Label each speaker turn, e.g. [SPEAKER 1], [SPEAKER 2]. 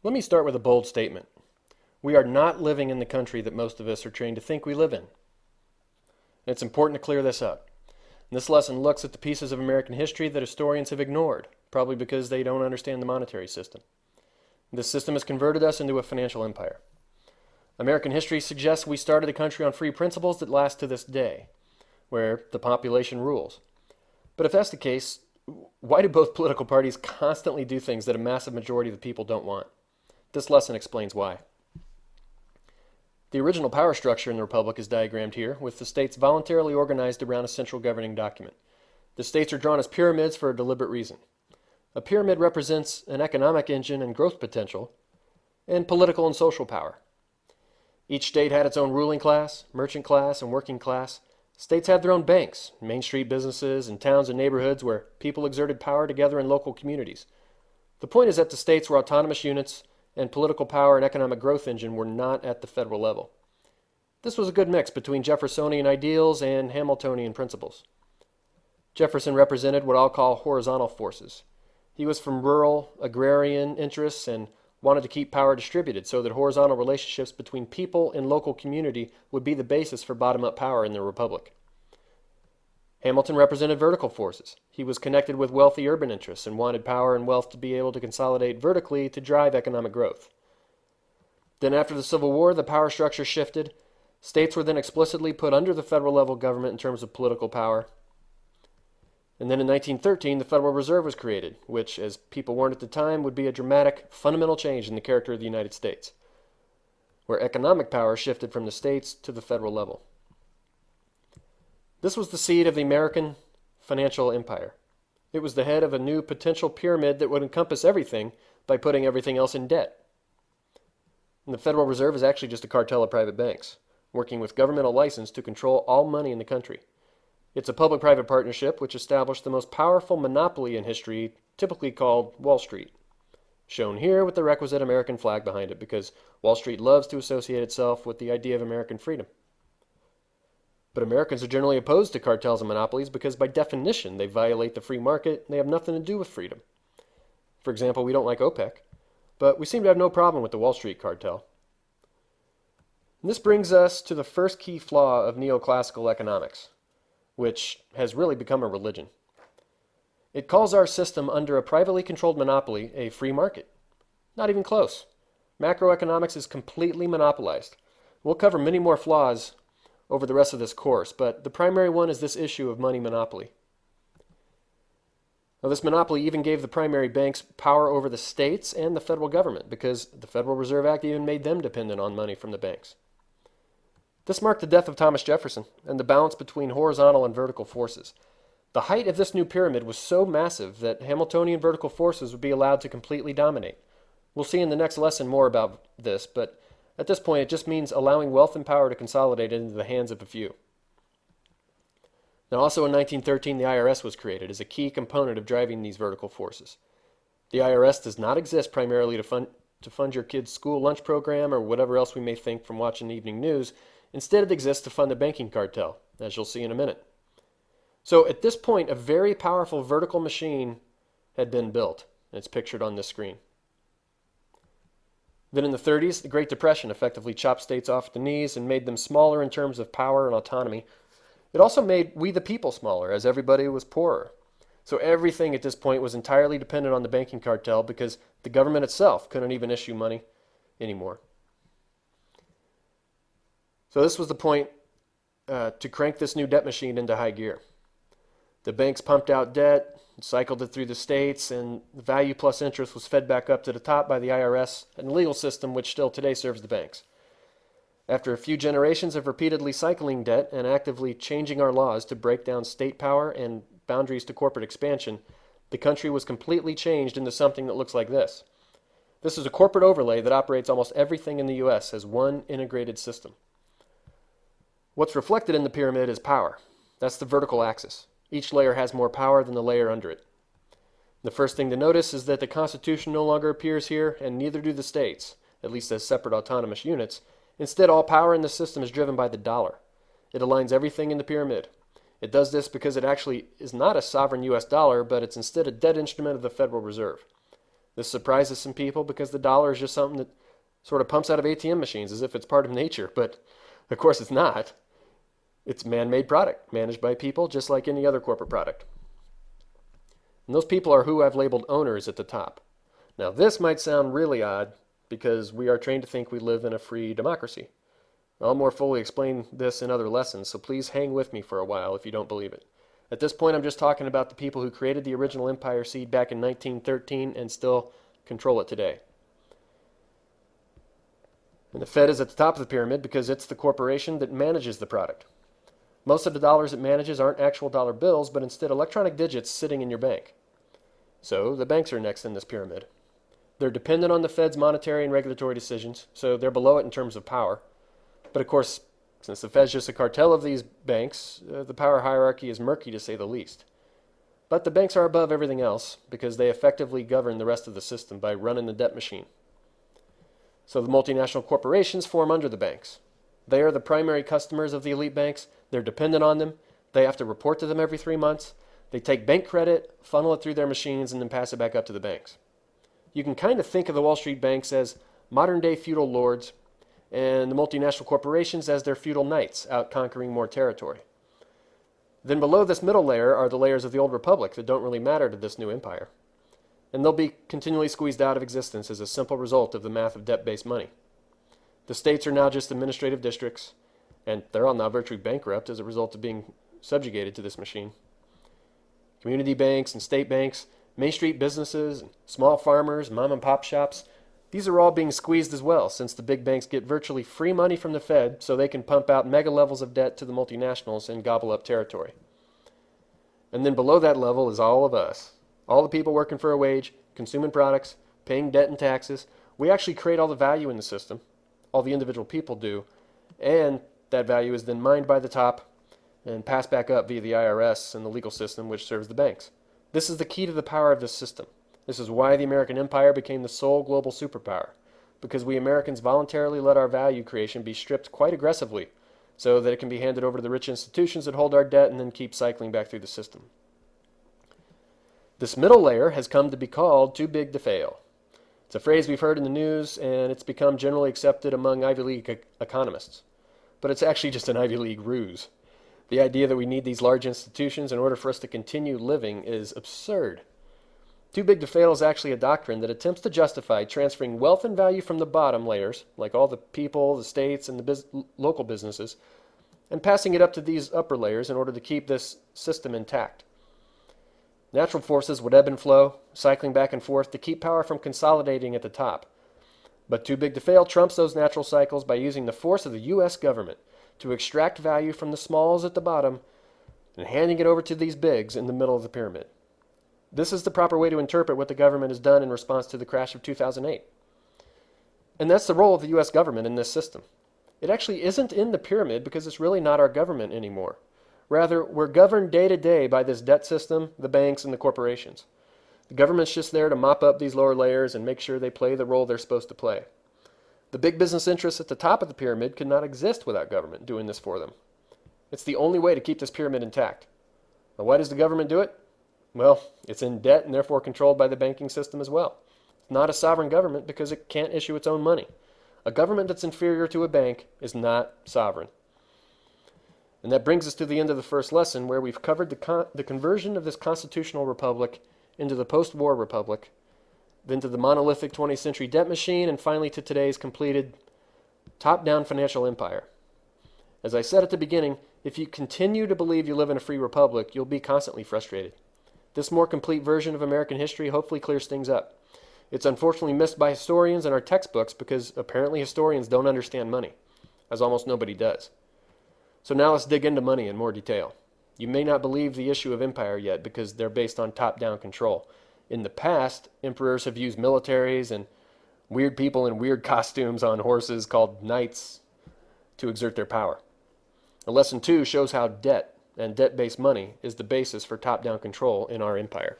[SPEAKER 1] Let me start with a bold statement. We are not living in the country that most of us are trained to think we live in. And it's important to clear this up. And this lesson looks at the pieces of American history that historians have ignored, probably because they don't understand the monetary system. This system has converted us into a financial empire. American history suggests we started the country on free principles that last to this day, where the population rules. But if that's the case, why do both political parties constantly do things that a massive majority of the people don't want? This lesson explains why. The original power structure in the Republic is diagrammed here, with the states voluntarily organized around a central governing document. The states are drawn as pyramids for a deliberate reason. A pyramid represents an economic engine and growth potential, and political and social power. Each state had its own ruling class, merchant class, and working class. States had their own banks, Main Street businesses, and towns and neighborhoods where people exerted power together in local communities. The point is that the states were autonomous units, and political power and economic growth engine were not at the federal level. This was a good mix between Jeffersonian ideals and Hamiltonian principles. Jefferson represented what I'll call horizontal forces. He was from rural, agrarian interests and wanted to keep power distributed so that horizontal relationships between people and local community would be the basis for bottom-up power in the Republic. Hamilton represented vertical forces. He was connected with wealthy urban interests and wanted power and wealth to be able to consolidate vertically to drive economic growth. Then after the Civil War, the power structure shifted. States were then explicitly put under the federal level government in terms of political power. And then in 1913, the Federal Reserve was created, which, as people warned at the time, would be a dramatic, fundamental change in the character of the United States, where economic power shifted from the states to the federal level. This was the seed of the American financial empire. It was the head of a new potential pyramid that would encompass everything by putting everything else in debt. And the Federal Reserve is actually just a cartel of private banks, working with governmental license to control all money in the country. It's a public-private partnership which established the most powerful monopoly in history, typically called Wall Street. Shown here with the requisite American flag behind it, because Wall Street loves to associate itself with the idea of American freedom. But Americans are generally opposed to cartels and monopolies because by definition they violate the free market and they have nothing to do with freedom. For example, we don't like OPEC, but we seem to have no problem with the Wall Street cartel. And this brings us to the first key flaw of neoclassical economics, which has really become a religion. It calls our system under a privately controlled monopoly a free market. Not even close. Macroeconomics is completely monopolized. We'll cover many more flaws over the rest of this course, but the primary one is this issue of money monopoly. Now, this monopoly even gave the primary banks power over the states and the federal government because the Federal Reserve Act even made them dependent on money from the banks. This marked the death of Thomas Jefferson and the balance between horizontal and vertical forces. The height of this new pyramid was so massive that Hamiltonian vertical forces would be allowed to completely dominate. We'll see in the next lesson more about this, but at this point it just means allowing wealth and power to consolidate into the hands of a few. Now, also in 1913, the IRS was created as a key component of driving these vertical forces. The IRS does not exist primarily to fund your kid's school lunch program or whatever else we may think from watching the evening news. Instead, it exists to fund the banking cartel, as you'll see in a minute. So at this point, a very powerful vertical machine had been built, and it's pictured on this screen. Then in the 30s, the Great Depression effectively chopped states off the knees and made them smaller in terms of power and autonomy. It also made we the people smaller, as everybody was poorer. So everything at this point was entirely dependent on the banking cartel because the government itself couldn't even issue money anymore. So this was the point to crank this new debt machine into high gear. The banks pumped out debt, cycled it through the states, and the value plus interest was fed back up to the top by the IRS and the legal system which still today serves the banks. After a few generations of repeatedly cycling debt and actively changing our laws to break down state power and boundaries to corporate expansion, the country was completely changed into something that looks like this. This is a corporate overlay that operates almost everything in the U.S. as one integrated system. What's reflected in the pyramid is power. That's the vertical axis. Each layer has more power than the layer under it. The first thing to notice is that the Constitution no longer appears here, and neither do the states, at least as separate autonomous units. Instead, all power in the system is driven by the dollar. It aligns everything in the pyramid. It does this because it actually is not a sovereign U.S. dollar, but it's instead a debt instrument of the Federal Reserve. This surprises some people because the dollar is just something that sort of pumps out of ATM machines as if it's part of nature, but of course it's not. It's a man-made product, managed by people just like any other corporate product. And those people are who I've labeled owners at the top. Now this might sound really odd because we are trained to think we live in a free democracy. I'll more fully explain this in other lessons, so please hang with me for a while if you don't believe it. At this point, I'm just talking about the people who created the original empire seed back in 1913 and still control it today. And the Fed is at the top of the pyramid because it's the corporation that manages the product. Most of the dollars it manages aren't actual dollar bills, but instead electronic digits sitting in your bank. So the banks are next in this pyramid. They're dependent on the Fed's monetary and regulatory decisions, so they're below it in terms of power. But of course, since the Fed's just a cartel of these banks, the power hierarchy is murky to say the least. But the banks are above everything else because they effectively govern the rest of the system by running the debt machine. So the multinational corporations form under the banks. They are the primary customers of the elite banks. They're dependent on them. They have to report to them every 3 months. They take bank credit, funnel it through their machines, and then pass it back up to the banks. You can kind of think of the Wall Street banks as modern-day feudal lords and the multinational corporations as their feudal knights out conquering more territory. Then below this middle layer are the layers of the old republic that don't really matter to this new empire. And they'll be continually squeezed out of existence as a simple result of the math of debt-based money. The states are now just administrative districts, and they're all now virtually bankrupt as a result of being subjugated to this machine. Community banks and state banks, Main Street businesses, and small farmers, mom and pop shops, these are all being squeezed as well, since the big banks get virtually free money from the Fed so they can pump out mega levels of debt to the multinationals and gobble up territory. And then below that level is all of us. All the people working for a wage, consuming products, paying debt and taxes. We actually create all the value in the system. All the individual people do. And that value is then mined by the top and passed back up via the IRS and the legal system which serves the banks. This is the key to the power of this system. This is why the American empire became the sole global superpower, because we Americans voluntarily let our value creation be stripped quite aggressively so that it can be handed over to the rich institutions that hold our debt and then keep cycling back through the system. This middle layer has come to be called too big to fail. It's a phrase we've heard in the news, and it's become generally accepted among Ivy League economists. But it's actually just an Ivy League ruse. The idea that we need these large institutions in order for us to continue living is absurd. Too big to fail is actually a doctrine that attempts to justify transferring wealth and value from the bottom layers, like all the people, the states, and the local businesses, and passing it up to these upper layers in order to keep this system intact. Natural forces would ebb and flow, cycling back and forth to keep power from consolidating at the top. But too big to fail trumps those natural cycles by using the force of the U.S. government to extract value from the smalls at the bottom and handing it over to these bigs in the middle of the pyramid. This is the proper way to interpret what the government has done in response to the crash of 2008. And that's the role of the U.S. government in this system. It actually isn't in the pyramid because it's really not our government anymore. Rather, we're governed day to day by this debt system, the banks, and the corporations. The government's just there to mop up these lower layers and make sure they play the role they're supposed to play. The big business interests at the top of the pyramid could not exist without government doing this for them. It's the only way to keep this pyramid intact. Now, why does the government do it? Well, it's in debt and therefore controlled by the banking system as well. It's not a sovereign government because it can't issue its own money. A government that's inferior to a bank is not sovereign. And that brings us to the end of the first lesson, where we've covered the conversion of this constitutional republic into the post-war republic, then to the monolithic 20th century debt machine, and finally to today's completed top-down financial empire. As I said at the beginning, if you continue to believe you live in a free republic, you'll be constantly frustrated. This more complete version of American history hopefully clears things up. It's unfortunately missed by historians in our textbooks because apparently historians don't understand money, as almost nobody does. So now let's dig into money in more detail. You may not believe the issue of empire yet because they're based on top-down control. In the past, emperors have used militaries and weird people in weird costumes on horses called knights to exert their power. Lesson 2 shows how debt and debt-based money is the basis for top-down control in our empire.